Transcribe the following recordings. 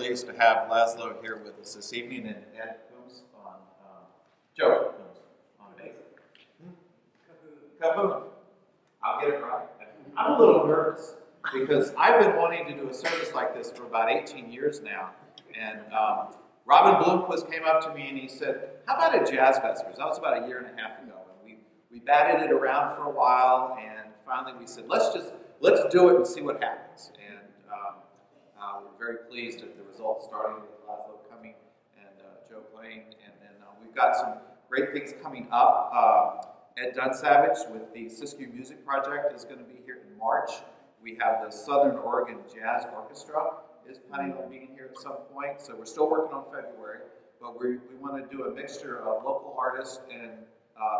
pleased to have Laszlo here with us this evening, and Ed Coombs on Joe Coombs on bass. Cohoon. I'll get it right. I'm a little nervous because I've been wanting to do a service like this for about 18 years now, and Robin Bloomquist came up to me and he said, "How about a jazz Vespers?" That was about a year and a half ago, and we batted it around for a while, and finally we said, let's do it and see what happens. And we're very pleased at the results, starting with Laszlo coming and Joe playing, and then we've got some great things coming up. Ed Dunsavage with the Siskiyou Music Project is going to be here in March. We have the Southern Oregon Jazz Orchestra is planning on being here at some point, so we're still working on February, but we want to do a mixture of local artists and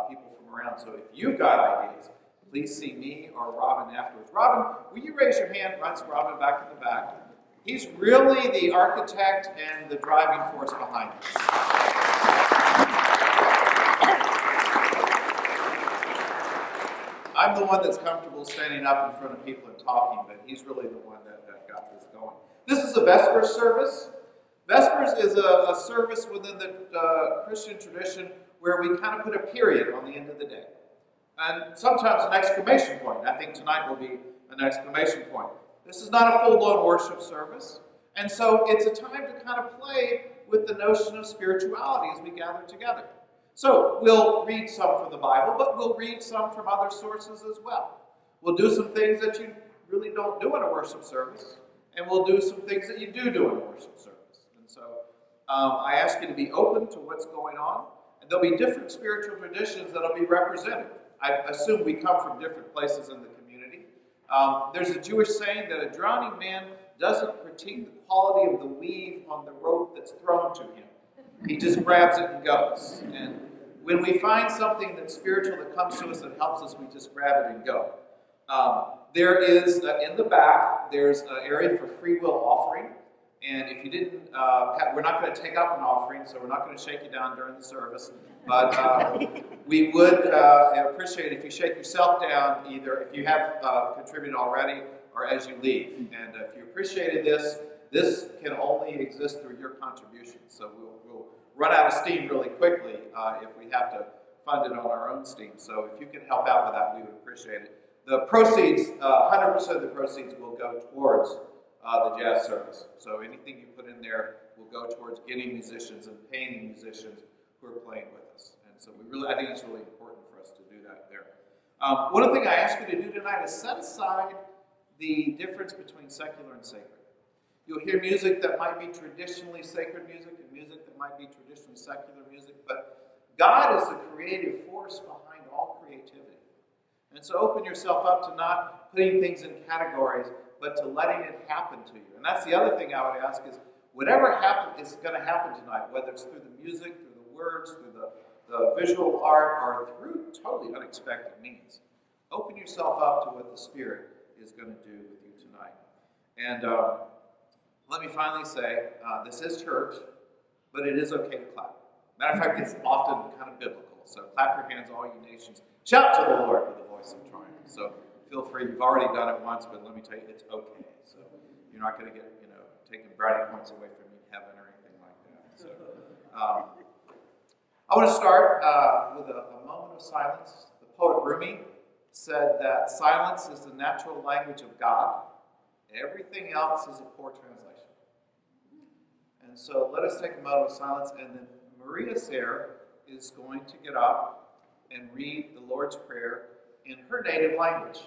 people from around. So if you've got ideas, please see me or Robin afterwards. Robin, will you raise your hand? Runs Robin back in the back. He's really the architect and the driving force behind this. I'm the one that's comfortable standing up in front of people and talking, but he's really the one that got this going. This is a Vespers service. Vespers is a service within the Christian tradition where we kind of put a period on the end of the day. And sometimes an exclamation point. I think tonight will be an exclamation point. This is not a full-blown worship service. And so it's a time to kind of play with the notion of spirituality as we gather together. So we'll read some from the Bible, but we'll read some from other sources as well. We'll do some things that you really don't do in a worship service, and we'll do some things that you do in a worship service. And so I ask you to be open to what's going on, and there'll be different spiritual traditions that'll be represented. I assume we come from different places in the community. There's a Jewish saying that a drowning man doesn't critique the quality of the weave on the rope that's thrown to him. He just grabs it and goes. And when we find something that's spiritual that comes to us that helps us, we just grab it and go. There is, in the back, there's an area for free will offering. And if you didn't, we're not going to take up an offering, so we're not going to shake you down during the service. But we would appreciate it if you shake yourself down, either if you have contributed already or as you leave. And if you appreciated this can only exist through your contribution. So we'll run out of steam really quickly if we have to fund it on our own steam. So if you can help out with that, we would appreciate it. The proceeds, 100% of the proceeds will go towards the jazz service. So anything you put in there will go towards getting musicians and paying musicians who are playing with us. And so I think it's really important for us to do that there. One thing I ask you to do tonight is set aside the difference between secular and sacred. You'll hear music that might be traditionally sacred music and music that might be traditionally secular music, but God is the creative force behind all creativity. And so open yourself up to not putting things in categories, but to letting it happen to you. And that's the other thing I would ask is, whatever is going to happen tonight, whether it's through the music, through the words, through the visual art, or through totally unexpected means, open yourself up to what the Spirit is going to do with you tonight. And let me finally say, this is church, but it is okay to clap. Matter of fact, it's often kind of biblical. So clap your hands, all you nations. Shout to the Lord with a voice of triumph. So feel free. You've already done it once, but let me tell you, it's okay. So you're not going to get, taking brownie points away from you in heaven or anything like that. So I want to start with a moment of silence. The poet Rumi said that silence is the natural language of God. Everything else is a poor translation. And so let us take a moment of silence, and then Maria Cser is going to get up and read the Lord's Prayer in her native language.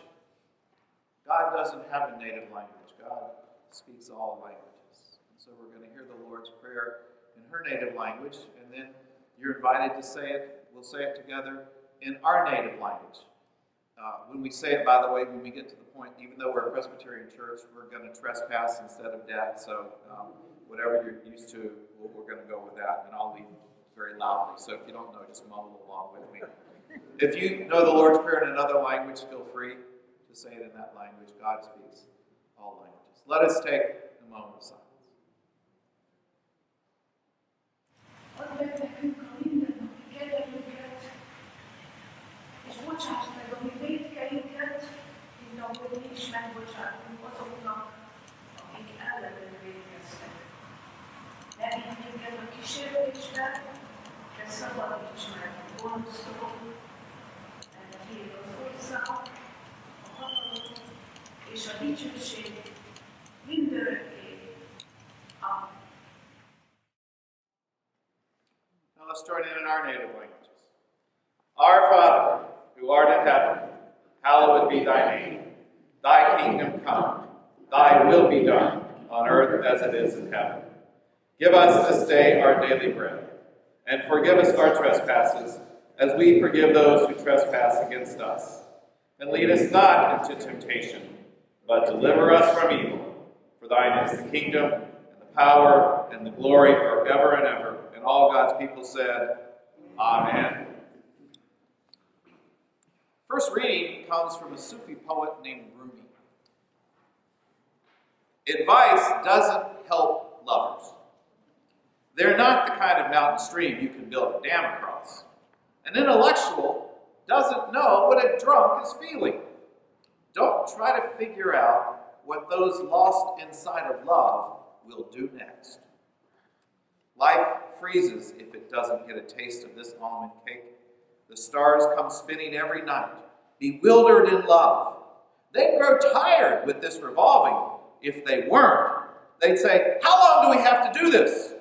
God doesn't have a native language. God speaks all languages. And so we're going to hear the Lord's Prayer in her native language, and then you're invited to say it. We'll say it together in our native language. When we say it, by the way, when we get to the point, even though we're a Presbyterian church, we're going to trespass instead of debt. So whatever you're used to, we're going to go with that, and I'll lead very loudly. So if you don't know, just mumble along with me. If you know the Lord's Prayer in another language, feel free to say it in that language. God speaks all languages. Let us take a moment of silence. és a dicsőség mindörökké. Amen. Now let's join in our native languages. Our Father, who art in heaven, hallowed be thy name. Thy kingdom come, thy will be done, on earth as it is in heaven. Give us this day our daily bread, and forgive us our trespasses, as we forgive those who trespass against us. And lead us not into temptation, but deliver us from evil. For thine is the kingdom, and the power, and the glory forever and ever. And all God's people said, Amen. First reading comes from a Sufi poet named Rumi. Advice doesn't help lovers. They're not the kind of mountain stream you can build a dam across. An intellectual doesn't know what a drunk is feeling. Don't try to figure out what those lost inside of love will do next. Life freezes if it doesn't get a taste of this almond cake. The stars come spinning every night, bewildered in love. They'd grow tired with this revolving. If they weren't, they'd say, how long do we have to do this?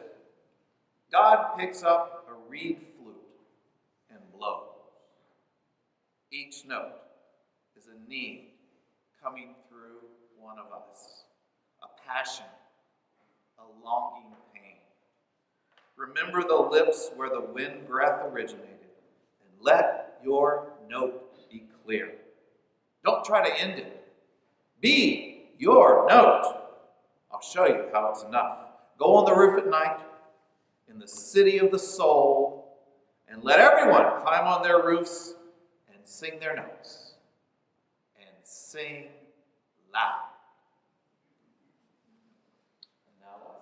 God picks up a reed flute and blows. Each note is a need coming through one of us, a passion, a longing pain. Remember the lips where the wind breath originated, and let your note be clear. Don't try to end it. Be your note. I'll show you how it's enough. Go on the roof at night, in the city of the soul, and let everyone climb on their roofs and sing their notes. And sing loud. And now what?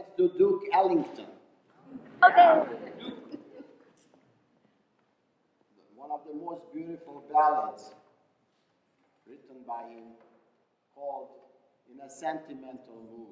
Let's do Duke Ellington. Okay. One of the most beautiful ballads written by him, called In a Sentimental Mood.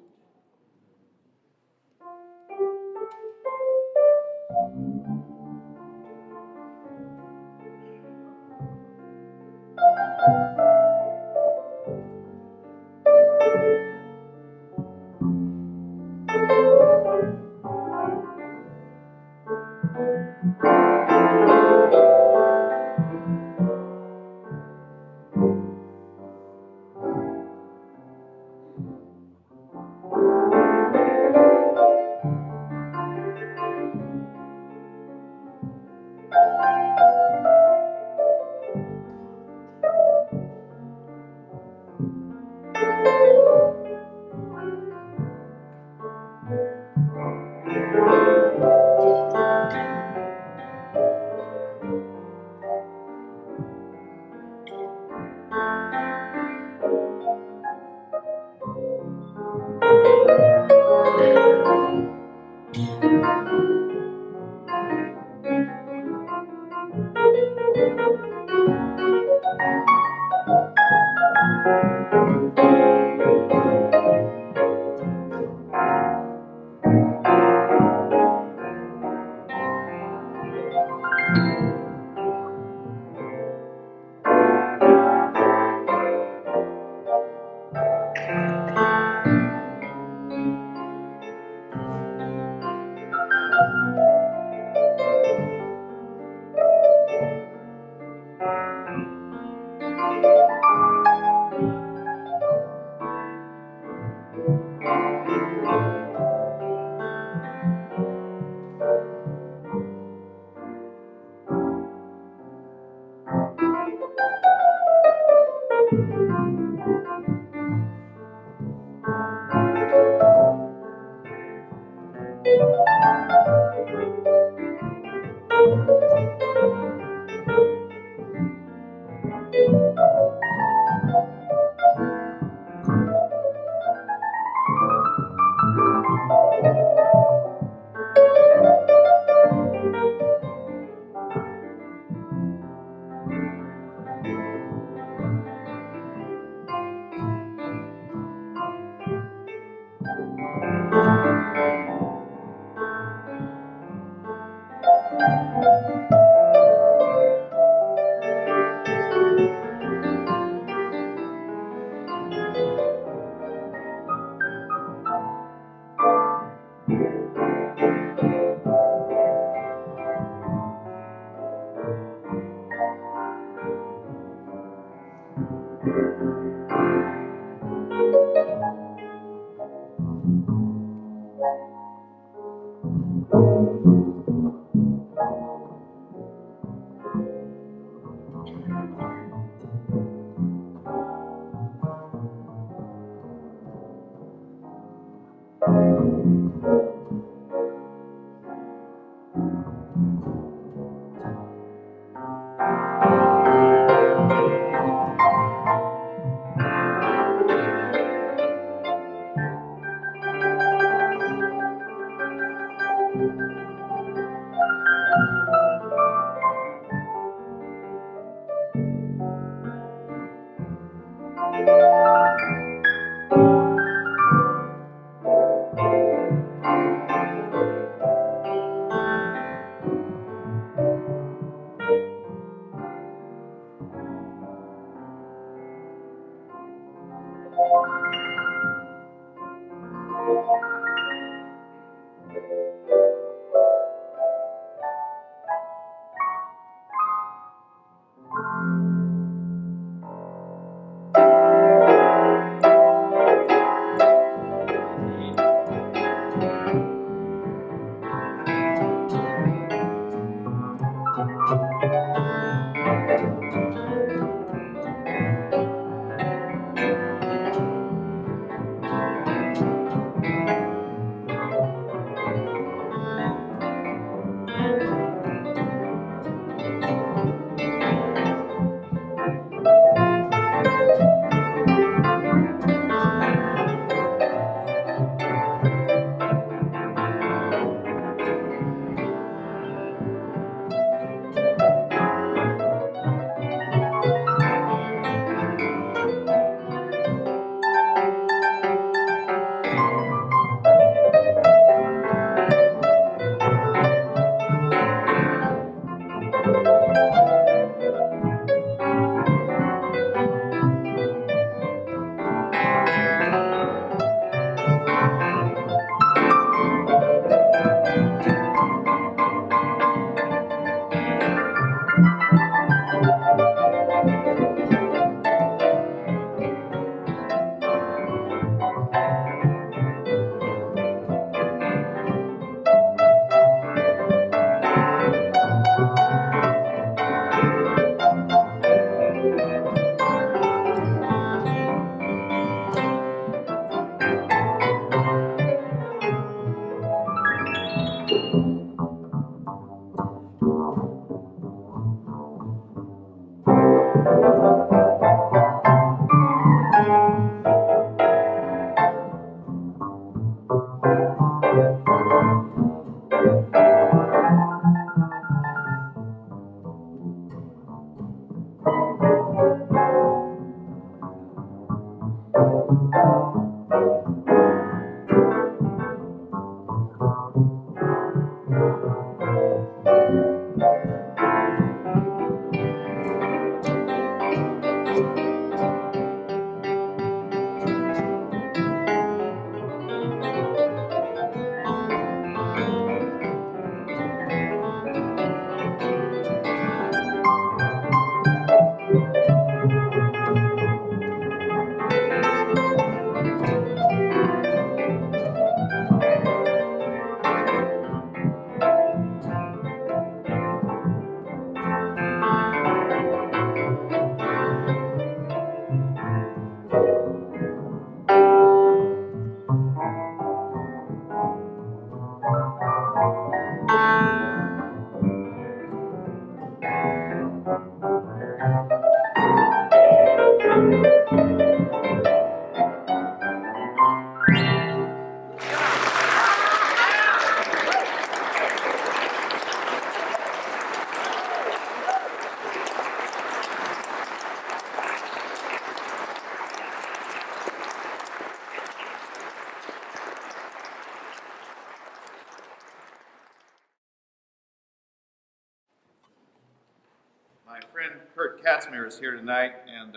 friend Kurt Katzmir is here tonight, and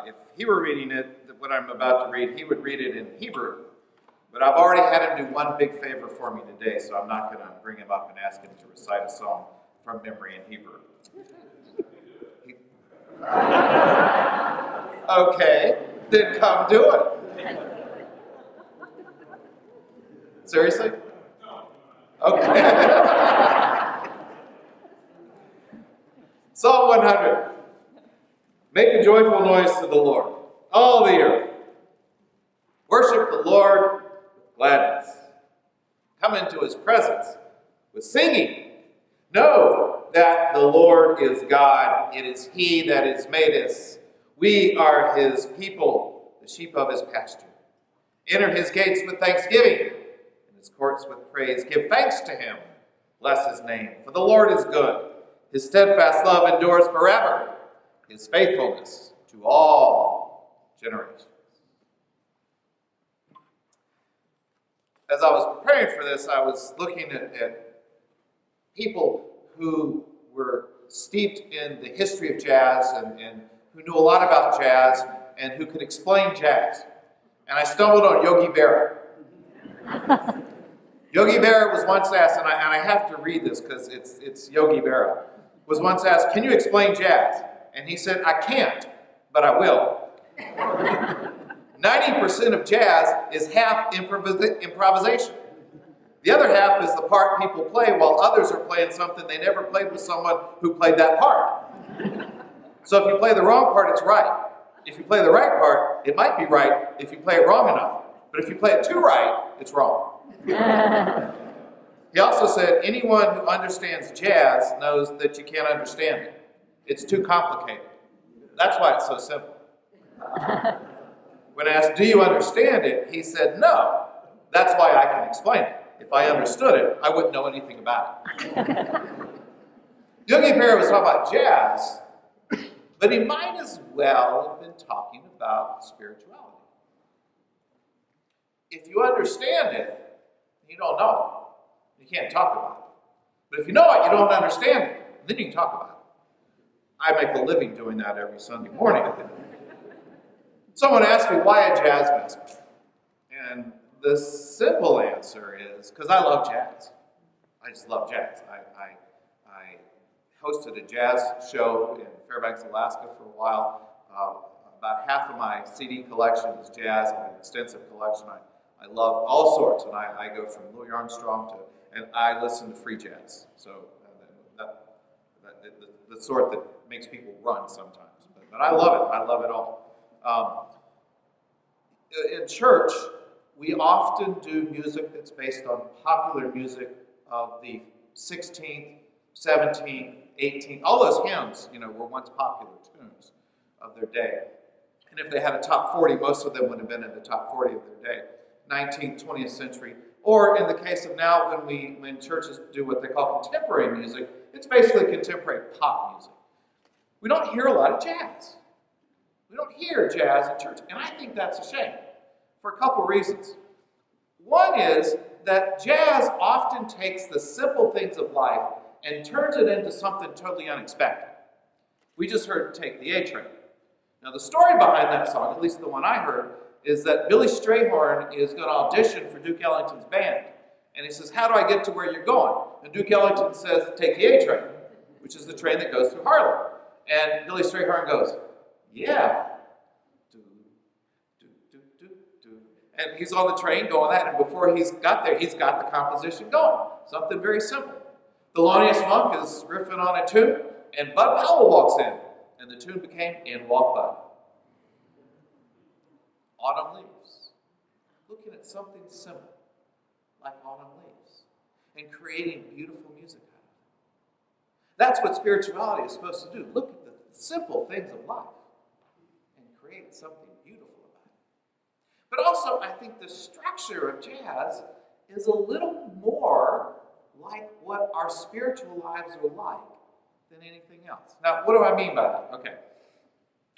if he were reading it, what I'm about to read, he would read it in Hebrew. But I've already had him do one big favor for me today, so I'm not going to bring him up and ask him to recite a song from memory in Hebrew. Okay, then come do it. Seriously? Okay. Psalm 100. Make a joyful noise to the Lord, all the earth. Worship the Lord with gladness. Come into his presence with singing. Know that the Lord is God. It is he that has made us. We are his people, the sheep of his pasture. Enter his gates with thanksgiving, and his courts with praise. Give thanks to him. Bless his name. For the Lord is good. His steadfast love endures forever. His faithfulness to all generations. As I was preparing for this, I was looking at people who were steeped in the history of jazz and who knew a lot about jazz and who could explain jazz. And I stumbled on Yogi Berra. Yogi Berra was once asked, and I have to read this because it's Yogi Berra, was once asked, can you explain jazz? And he said, I can't, but I will. 90% of jazz is half improvisation. The other half is the part people play while others are playing something they never played with someone who played that part. So if you play the wrong part, it's right. If you play the right part, it might be right if you play it wrong enough. But if you play it too right, it's wrong. He also said, anyone who understands jazz knows that you can't understand it. It's too complicated. That's why it's so simple. When asked, do you understand it? He said, no. That's why I can explain it. If I understood it, I wouldn't know anything about it. Yogi Berra was talking about jazz, but he might as well have been talking about spirituality. If you understand it, you don't know it. You can't talk about it. But if you know it, you don't understand it. Then you can talk about it. I make a living doing that every Sunday morning. Someone asked me, why a jazz vesper? And the simple answer is, because I love jazz. I just love jazz. I hosted a jazz show in Fairbanks, Alaska for a while. About half of my CD collection is jazz. I have an extensive collection. I love all sorts, and I go from Louis Armstrong and I listen to free jazz. So the sort that makes people run sometimes. But I love it. I love it all. In church, we often do music that's based on popular music of the 16th, 17th, 18th. All those hymns, were once popular tunes of their day. And if they had a top 40, most of them would have been in the top 40 of their day. 19th, 20th century. Or in the case of now, when churches do what they call contemporary music, it's basically contemporary pop music. We don't hear a lot of jazz. We don't hear jazz in church, and I think that's a shame for a couple reasons. One is that jazz often takes the simple things of life and turns it into something totally unexpected. We just heard Take the A Train. Now the story behind that song, at least the one I heard, is that Billy Strayhorn is going to audition for Duke Ellington's band. And he says, how do I get to where you're going? And Duke Ellington says, take the A Train, which is the train that goes through Harlem. And Billy Strayhorn goes, yeah. And he's on the train going that, and before he's got there, he's got the composition going. Something very simple. Thelonious Monk is riffing on a tune, and Bud Powell walks in, and the tune became In Walk Bud. Autumn leaves. Looking at something simple, like autumn leaves, and creating beautiful music out of it. That's what spirituality is supposed to do. Look at the simple things of life and create something beautiful about it. But also, I think the structure of jazz is a little more like what our spiritual lives are like than anything else. Now, what do I mean by that? Okay.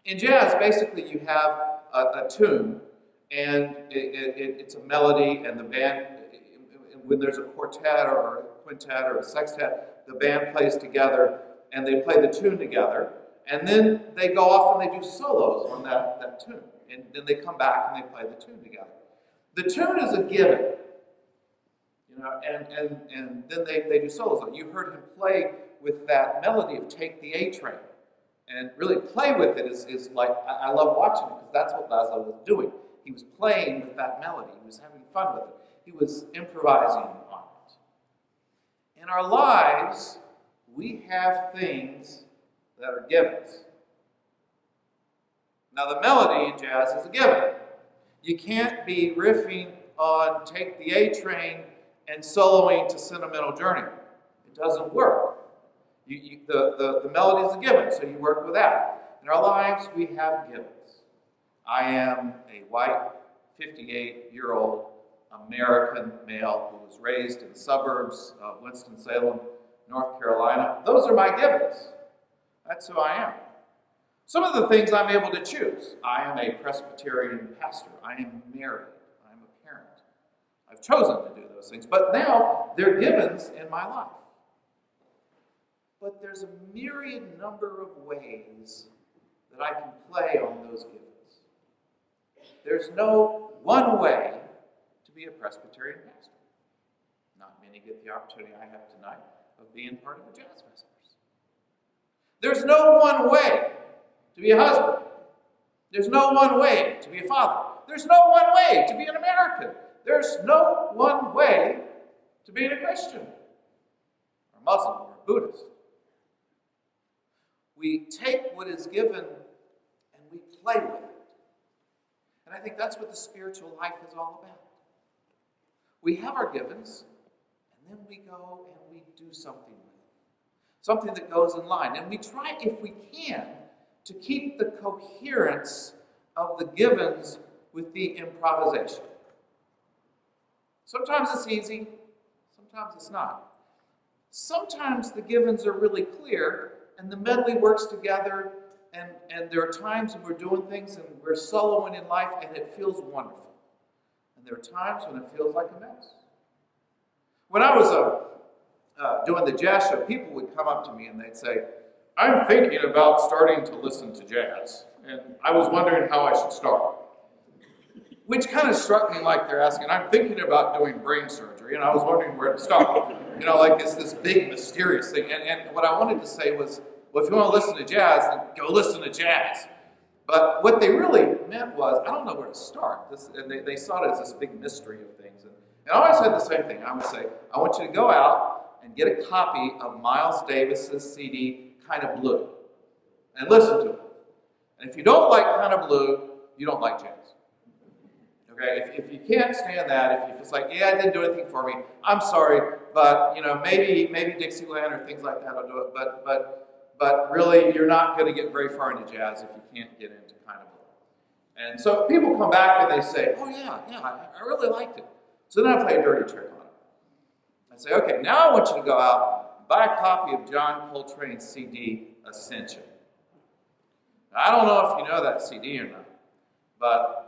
In jazz, basically, you have a tune, and it's a melody, and the band, when there's a quartet or a quintet or a sextet, the band plays together, and they play the tune together, and then they go off and they do solos on that tune. And then they come back and they play the tune together. The tune is a given, and then they do solos. You heard him play with that melody of Take the A Train. And really play with it is like, I love watching it because that's what Laszlo was doing. He was playing with that melody. He was having fun with it. He was improvising on it. In our lives, we have things that are givens. Now, the melody in jazz is a given. You can't be riffing on Take the A Train and soloing to Sentimental Journey. It doesn't work. The melody is a given, so you work with that. In our lives, we have givens. I am a white, 58-year-old American male who was raised in the suburbs of Winston-Salem, North Carolina. Those are my givens. That's who I am. Some of the things I'm able to choose. I am a Presbyterian pastor. I am married. I'm a parent. I've chosen to do those things, but now they're givens in my life. But there's a myriad number of ways that I can play on those givens. There's no one way to be a Presbyterian pastor. Not many get the opportunity I have tonight of being part of a jazz Vespers. There's no one way to be a husband. There's no one way to be a father. There's no one way to be an American. There's no one way to be a Christian, or Muslim, or Buddhist. We take what is given and we play with it. And I think that's what the spiritual life is all about. We have our givens, and then we go and we do something with it. Something that goes in line. And we try, if we can, to keep the coherence of the givens with the improvisation. Sometimes it's easy, sometimes it's not. Sometimes the givens are really clear, and the medley works together, and there are times when we're doing things and we're soloing in life, and it feels wonderful. And there are times when it feels like a mess. When I was doing the jazz show, people would come up to me and they'd say, I'm thinking about starting to listen to jazz, and I was wondering how I should start. Which kind of struck me like they're asking, I'm thinking about doing brain surgery, and I was wondering where to start. Like it's this big, mysterious thing. And what I wanted to say was, well, if you want to listen to jazz, then go listen to jazz. But what they really meant was, I don't know where to start. And they saw it as this big mystery of things. And I always said the same thing. I would say, I want you to go out and get a copy of Miles Davis's CD, Kind of Blue, and listen to it. And if you don't like Kind of Blue, you don't like jazz. Okay, if you can't stand that, if it's like, yeah, it didn't do anything for me, I'm sorry, but maybe Dixieland or things like that will do it. But really, you're not going to get very far into jazz if you can't get into Kind of Blue. And so people come back and they say, oh yeah, I really liked it. So then I play a dirty trick on it. I say, okay, now I want you to go out and buy a copy of John Coltrane's CD, Ascension. Now, I don't know if you know that CD or not, but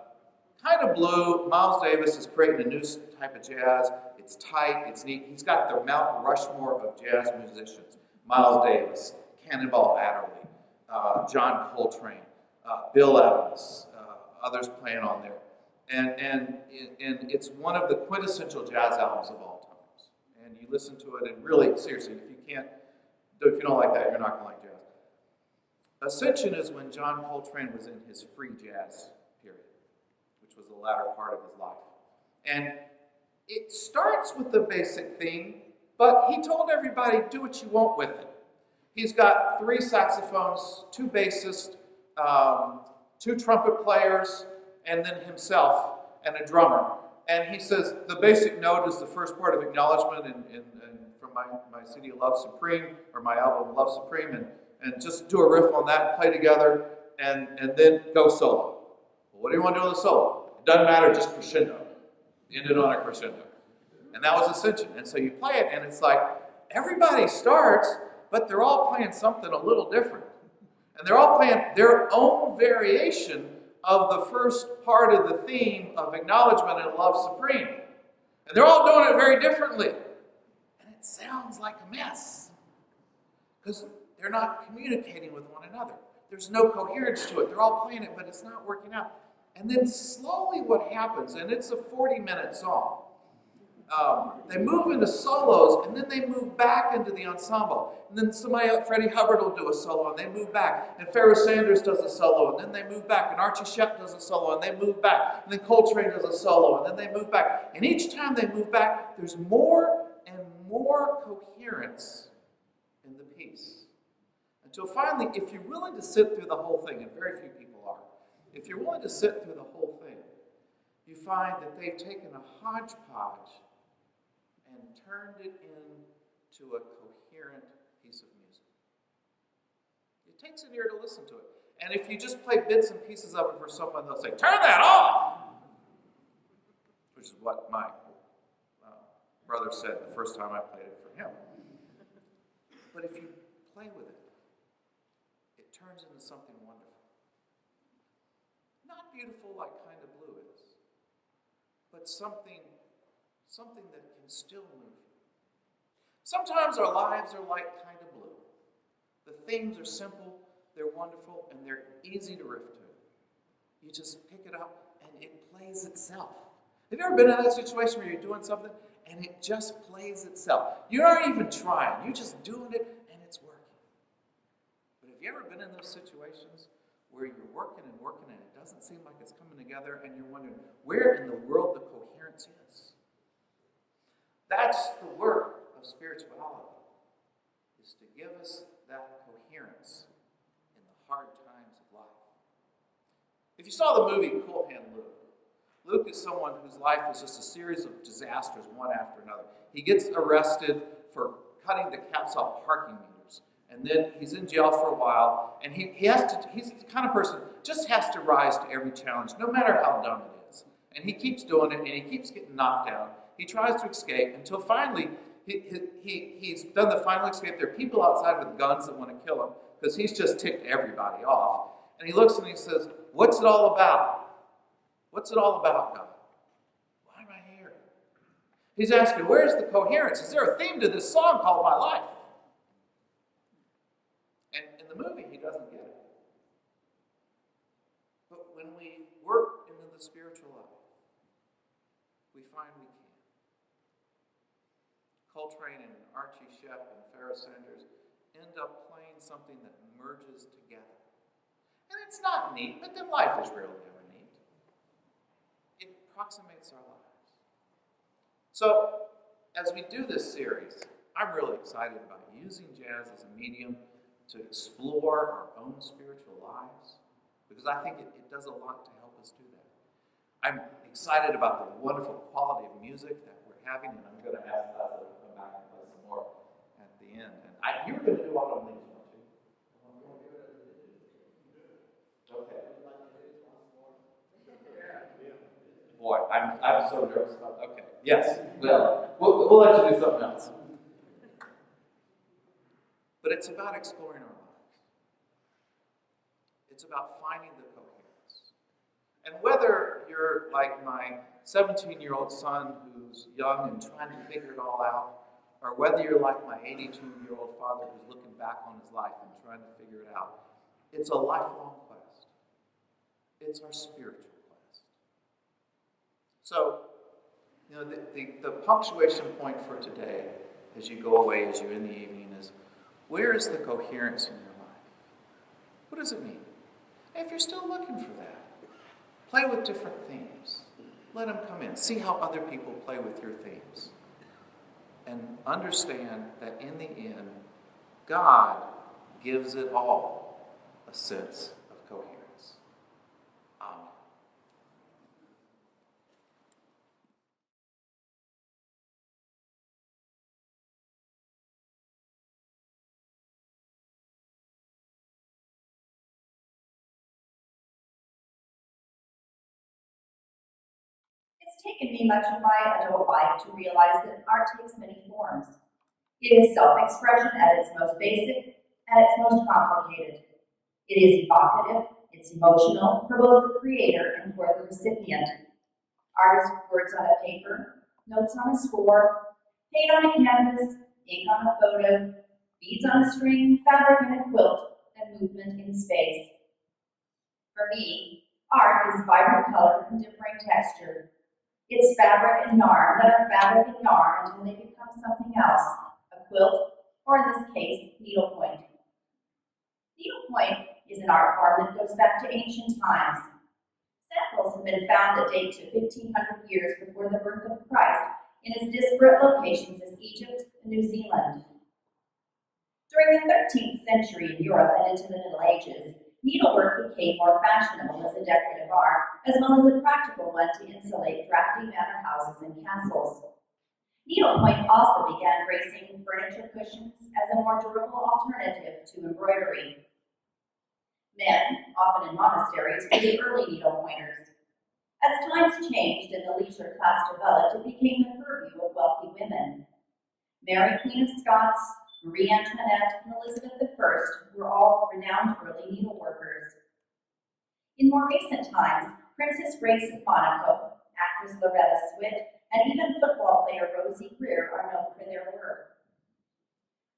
Kind of Blue, Miles Davis is creating a new type of jazz. It's tight, it's neat. He's got the Mount Rushmore of jazz musicians. Miles Davis, Cannonball Adderley, John Coltrane, Bill Evans, others playing on there. And it's one of the quintessential jazz albums of all times. And you listen to it and really, seriously, if you don't like that, you're not going to like jazz. Ascension is when John Coltrane was in his free jazz period, which was the latter part of his life. And it starts with the basic theme, but he told everybody, do what you want with it. He's got 3 saxophones, 2 bassists, 2 trumpet players, and then himself and a drummer. And he says the basic note is the first part of acknowledgement and from my CD Love Supreme, or my album Love Supreme, and just do a riff on that, play together, and then go solo. Well, what do you want to do on the solo? It doesn't matter, just crescendo. End it on a crescendo. And that was Ascension. And so you play it, and it's like everybody starts, but they're all playing something a little different. And they're all playing their own variation of the first part of the theme of acknowledgement and Love Supreme. And they're all doing it very differently. And it sounds like a mess. Because they're not communicating with one another. There's no coherence to it. They're all playing it, but it's not working out. And then slowly what happens, and it's a 40-minute song, they move into solos, and then they move back into the ensemble. And then Freddie Hubbard will do a solo, and they move back. And Pharoah Sanders does a solo, and then they move back. And Archie Shepp does a solo, and they move back. And then Coltrane does a solo, and then they move back. And each time they move back, there's more and more coherence in the piece. Until finally, if you're willing to sit through the whole thing, and very few people are, if you're willing to sit through the whole thing, you find that they've taken a hodgepodge and turned it into a coherent piece of music. It takes an ear to listen to it. And if you just play bits and pieces of it for someone, they'll say, "Turn that off!" Which is what my brother said the first time I played it for him. But if you play with it, it turns into something wonderful. Not beautiful like Kind of Blue is, but something that can still move you. Sometimes our lives are like Kind of Blue. The themes are simple, they're wonderful, and they're easy to riff to. You just pick it up and it plays itself. Have you ever been in that situation where you're doing something and it just plays itself? You aren't even trying, you're just doing it and it's working. But have you ever been in those situations where you're working and it doesn't seem like it's coming together and you're wondering where in the world the coherence is? That's the work of spirituality, is to give us that coherence in the hard times of life. If you saw the movie Cohoon, Luke is someone whose life is just a series of disasters, one after another. He gets arrested for cutting the caps off parking meters, and then he's in jail for a while, and he's the kind of person who just has to rise to every challenge, no matter how dumb it is. And he keeps doing it, and he keeps getting knocked down. He tries to escape until finally he's done the final escape. There are people outside with guns that want to kill him because he's just ticked everybody off. And he looks and he says, "What's it all about? What's it all about, God? Why am I here?" He's asking, where's the coherence? Is there a theme to this song called My Life? And in the movie, he doesn't get it. But when we work into the spiritual life, we find we can. Coltrane and Archie Shepp and Pharoah Sanders end up playing something that merges together. And it's not neat, but then life is really never neat. It approximates our lives. So, as we do this series, I'm really excited about using jazz as a medium to explore our own spiritual lives, because I think it does a lot to help us do that. I'm excited about the wonderful quality of music that we're having, and I'm going to ask Laszlo to come back and play some more at the end. And you were going to do all of these, weren't you? Okay. Boy, I'm so nervous about that. Okay. Yes. Well, we'll let you do something else. But it's about exploring our lives. It's about finding the coherence. And whether you're like my 17-year-old son who's young and trying to figure it all out, or whether you're like my 82-year-old father who's looking back on his life and trying to figure it out, it's a lifelong quest. It's our spiritual quest. So, the punctuation point for today, as you go away, as you're in the evening, is where is the coherence in your life? What does it mean? And if you're still looking for that, play with different themes. Let them come in. See how other people play with your themes. And understand that in the end, God gives it all a sense of coherence. Amen. It's taken me much of my adult life to realize that art takes many forms. It is self-expression at its most basic, at its most complicated. It is evocative, it's emotional for both the creator and for the recipient. Art is words on a paper, notes on a score, paint on a canvas, ink on a photo, Beads on a string, fabric in a quilt, and movement in space. For me, art is vibrant color and differing texture. It's fabric and yarn that are fabric and yarn until they become something else, a quilt, or in this case, needlepoint. Needlepoint is an art form that goes back to ancient times. Samples have been found that date to 1,500 years before the birth of Christ in as disparate locations as Egypt and New Zealand. During the 13th century in Europe and into the Middle Ages, needlework became more fashionable as a decorative art, as well as a practical one to insulate drafty manor houses and castles. Needlepoint also began gracing furniture cushions as a more durable alternative to embroidery. Men, often in monasteries, were the early needlepointers. As times changed and the leisure class developed, it became the purview of wealthy women. Mary, Queen of Scots, Marie Antoinette, and Elizabeth I were all renowned early needleworkers. In more recent times, Princess Grace of Monaco, actress Loretta Swit, and even football player Rosie Greer are known for their work.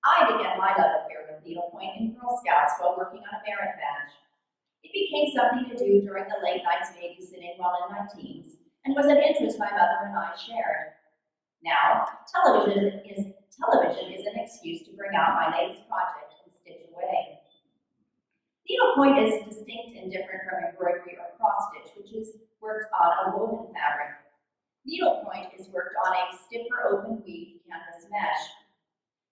I began my love affair with needlepoint in Girl Scouts while working on a merit badge. It became something to do during the late nights babysitting while in my teens, and was an interest my mother and I shared. Now, television is an excuse to bring out my latest project and stitch away. Needlepoint is distinct and different from embroidery or cross-stitch, which is worked on a woven fabric. Needlepoint is worked on a stiffer open weave canvas mesh.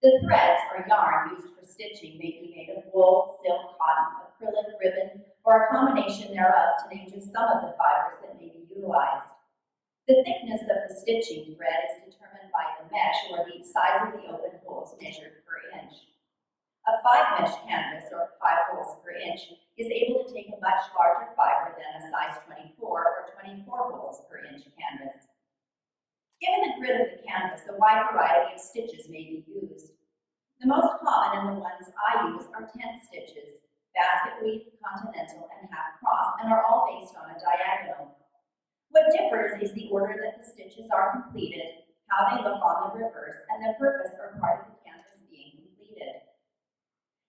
The threads or yarn used for stitching may be made of wool, silk, cotton, acrylic, ribbon, or a combination thereof, to name just some of the fibers that may be utilized. The thickness of the stitching thread is determined by the mesh, or the size of the open holes measured per inch. A 5-mesh canvas, or 5 holes per inch, is able to take a much larger fiber than a size 24 or 24 holes per inch canvas. Given the grid of the canvas, a wide variety of stitches may be used. The most common and the ones I use are tent stitches, basket weave, continental, and half cross, and are all based on a diagonal. What differs is the order that the stitches are completed, how they look on the reverse, and the purpose or part of the canvas being completed.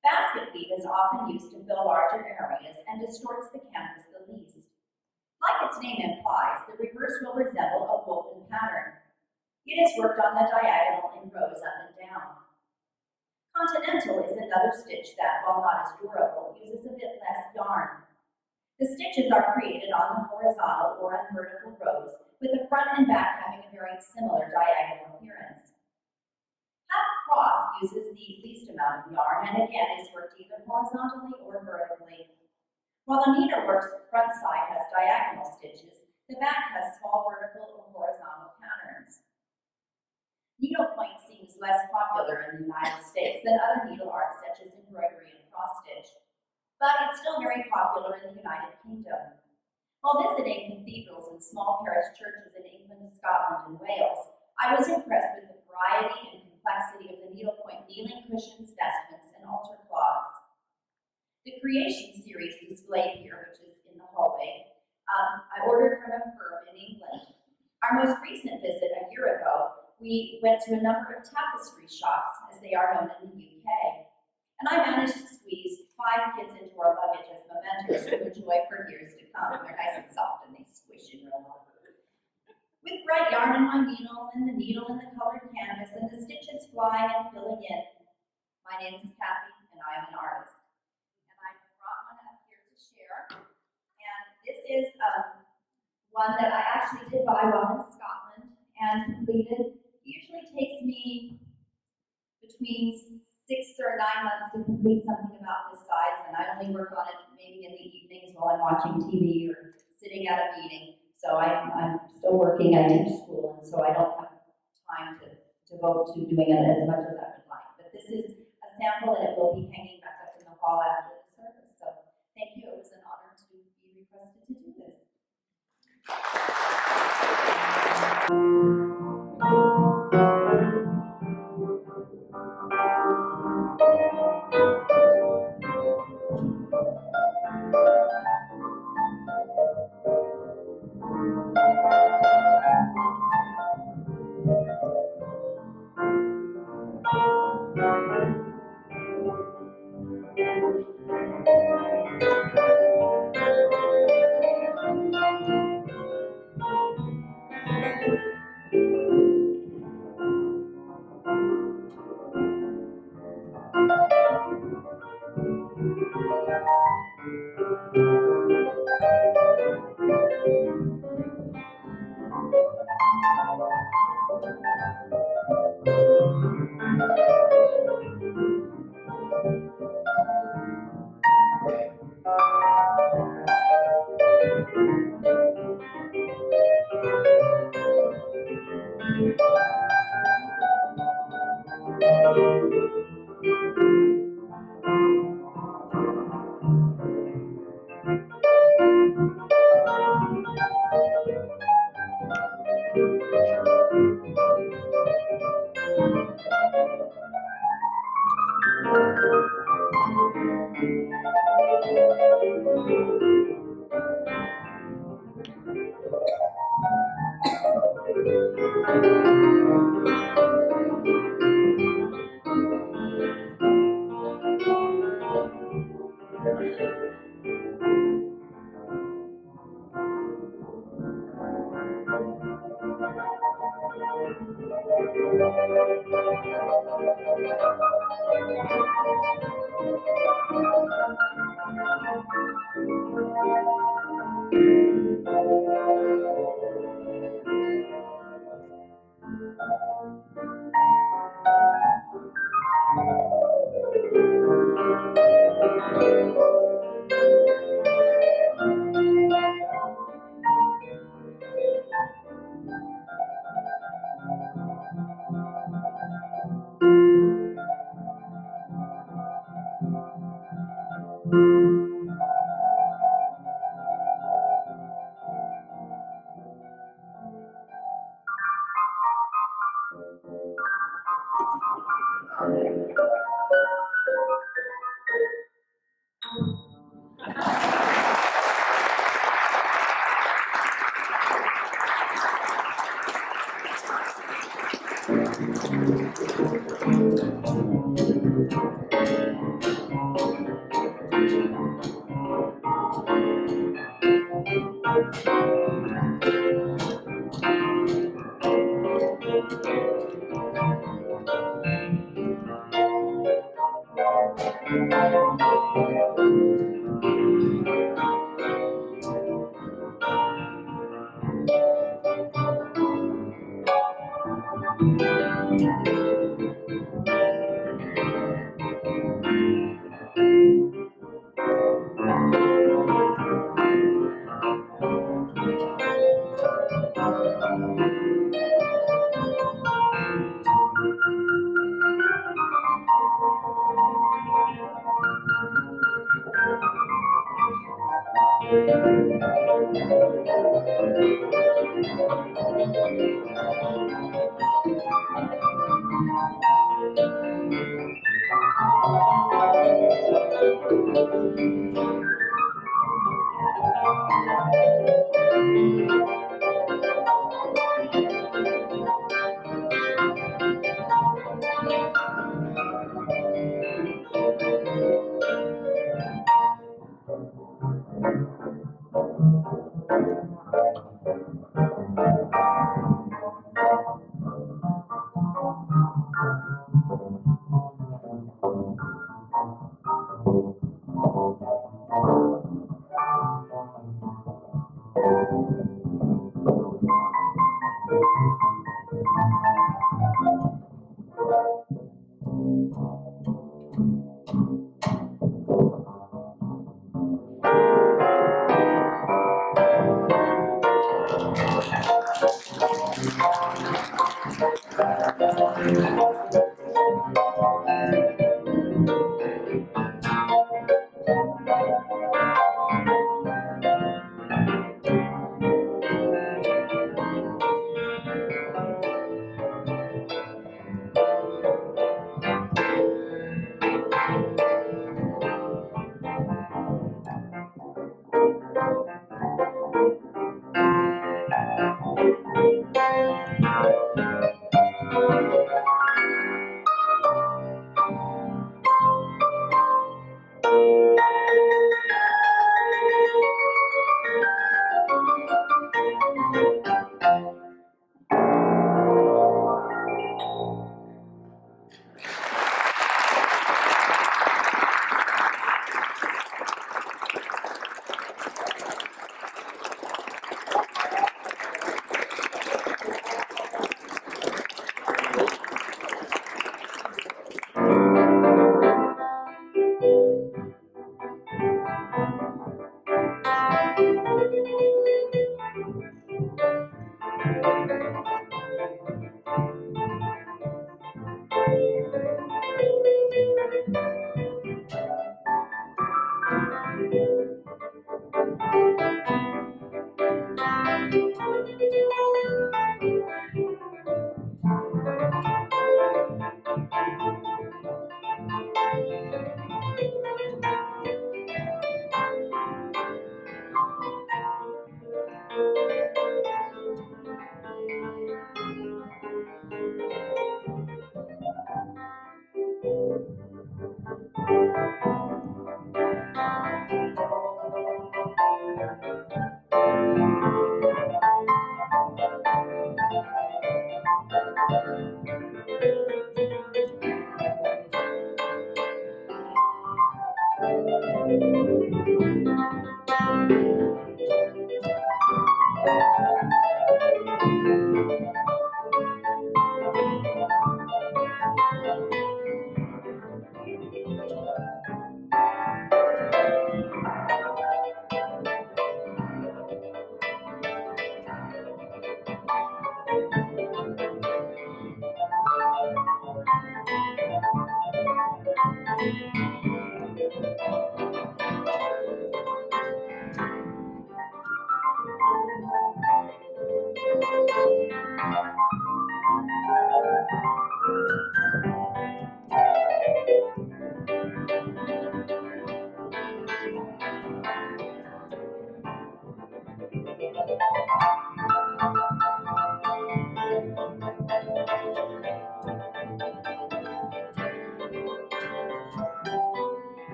Basket weave is often used to fill larger areas and distorts the canvas the least. Like its name implies, the reverse will resemble a woven pattern. It is worked on the diagonal in rows up and down. Continental is another stitch that, while not as durable, uses a bit less yarn. The stitches are created on the horizontal or on vertical rows, with the front and back having a very similar diagonal appearance. Half cross uses the least amount of yarn and again is worked either horizontally or vertically. While the needlework's front side has diagonal stitches, the back has small vertical or horizontal patterns. Needlepoint seems less popular in the United States than other needle arts such as embroidery and cross-stitch, but it's still very popular in the United Kingdom. While visiting cathedrals and small parish churches in England, Scotland, and Wales, I was impressed with the variety and complexity of the needlepoint kneeling cushions, vestments, and altar cloths. The Creation series displayed here, which is in the hallway, I ordered from a firm in England. Our most recent visit a year ago, we went to a number of tapestry shops, as they are known in the UK, and I managed to squeeze 5 kits into our luggage as mementos to enjoy for years to come. They're nice and soft and they squish in real well. With bright yarn in my needle and the colored canvas and the stitches flying and filling in, my name is Cathy and I am an artist. And I brought one up here to share. And this is one that I actually did buy while in Scotland and completed. It usually takes me between 6 or 9 months to complete something about this size, and I only work on it maybe in the evenings while I'm watching TV or sitting at a meeting. So I'm still working, I teach school, and so I don't have time to devote to doing it as much as I would like. But this is a sample, and it will be hanging back up in the hall after the service. So thank you. It was an honor to be requested to do this.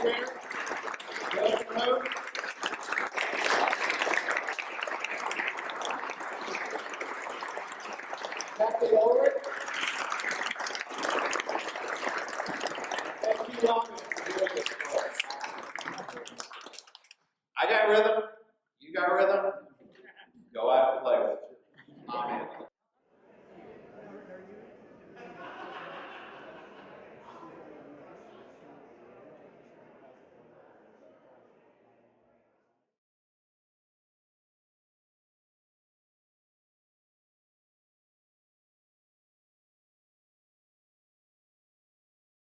Cser, Judge Cohoon. Cathy Ullrich. Thank you, Long.